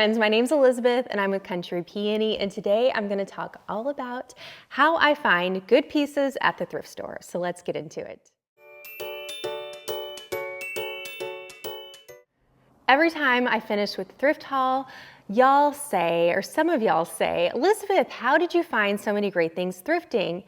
Friends, my name's Elizabeth and I'm with Country Peony, and today I'm going to talk all about how I find good pieces at the thrift store. So let's get into it. Every time I finish with the thrift haul, y'all say, or some of y'all say, Elizabeth, how did you find so many great things thrifting?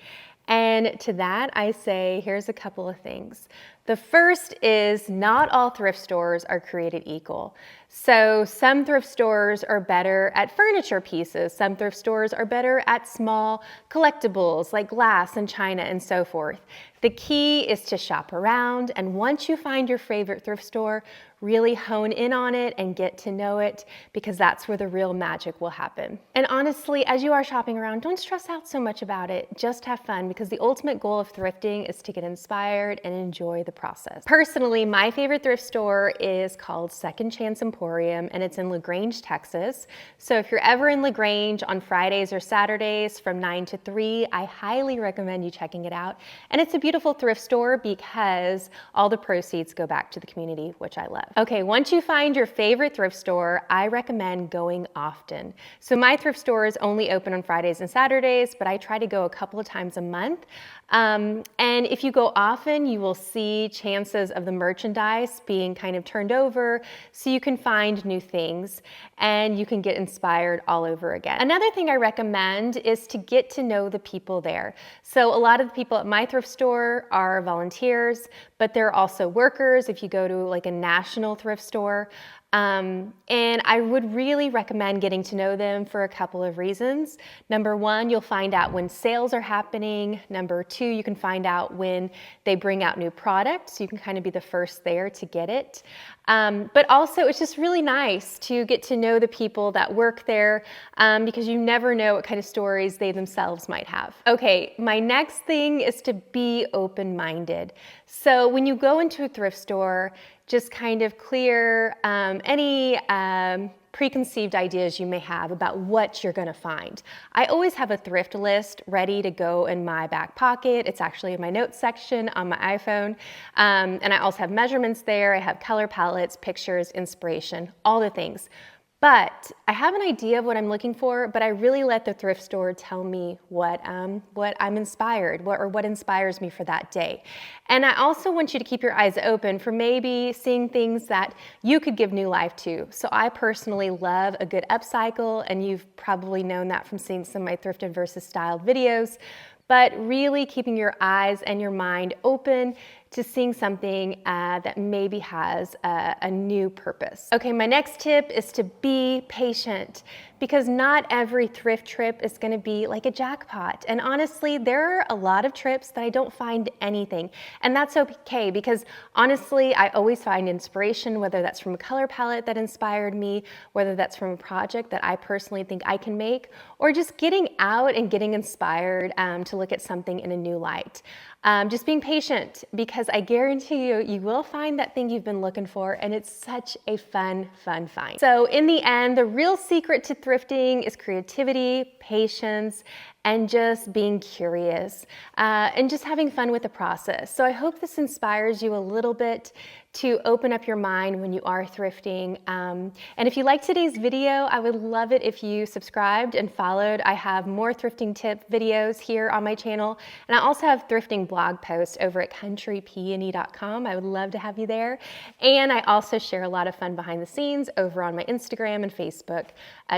And to that I say, here's a couple of things. The first is not all thrift stores are created equal. So some thrift stores are better at furniture pieces. Some thrift stores are better at small collectibles like glass and china and so forth. The key is to shop around, and once you find your favorite thrift store, really hone in on it and get to know it, because that's where the real magic will happen. And honestly, as you are shopping around, don't stress out so much about it. Just have fun, because the ultimate goal of thrifting is to get inspired and enjoy the process. Personally, my favorite thrift store is called Second Chance Emporium, and it's in LaGrange, Texas. So if you're ever in LaGrange on Fridays or Saturdays from 9 to 3, I highly recommend you checking it out. And it's a beautiful thrift store because all the proceeds go back to the community, which I love. Okay, once you find your favorite thrift store, I recommend going often. So my thrift store is only open on Fridays and Saturdays, but I try to go a couple of times a month. And if you go often, you will see chances of the merchandise being kind of turned over, so you can find new things and you can get inspired all over again. Another thing I recommend is to get to know the people there. So a lot of the people at my thrift store are volunteers, but they're also workers if you go to like a national thrift store. And I would really recommend getting to know them for a couple of reasons. Number one, you'll find out when sales are happening. Number two, you can find out when they bring out new products. You can kind of be the first there to get it. But also, it's just really nice to get to know the people that work there, because you never know what kind of stories they themselves might have. Okay, my next thing is to be open-minded. So when you go into a thrift store, just kind of clear any preconceived ideas you may have about what you're gonna find. I always have a thrift list ready to go in my back pocket. It's actually in my notes section on my iPhone. And I also have measurements there. I have color palettes, pictures, inspiration, all the things. But I have an idea of what I'm looking for, but I really let the thrift store tell me what I'm inspired, what inspires me for that day. And I also want you to keep your eyes open for maybe seeing things that you could give new life to. So I personally love a good upcycle, and you've probably known that from seeing some of my thrifted versus styled videos. But really keeping your eyes and your mind open to seeing something that maybe has a new purpose. Okay, my next tip is to be patient, because not every thrift trip is gonna be like a jackpot. And honestly, there are a lot of trips that I don't find anything. And that's okay, because honestly, I always find inspiration, whether that's from a color palette that inspired me, whether that's from a project that I personally think I can make, or just getting out and getting inspired to look at something in a new light. Just being patient, because I guarantee you, you will find that thing you've been looking for, and it's such a fun find. So in the end, the real secret to thrifting is creativity, patience, and just being curious, and just having fun with the process. So I hope this inspires you a little bit to open up your mind when you are thrifting. And if you liked today's video, I would love it if you subscribed and followed. I have more thrifting tip videos here on my channel, and I also have thrifting blog posts over at countrypeony.com. I would love to have you there. And I also share a lot of fun behind the scenes over on my Instagram and Facebook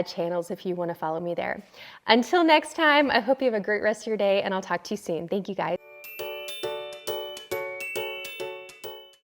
channels if you want to follow me there. Until next time, I hope you have a great rest of your day, and I'll talk to you soon. Thank you, guys.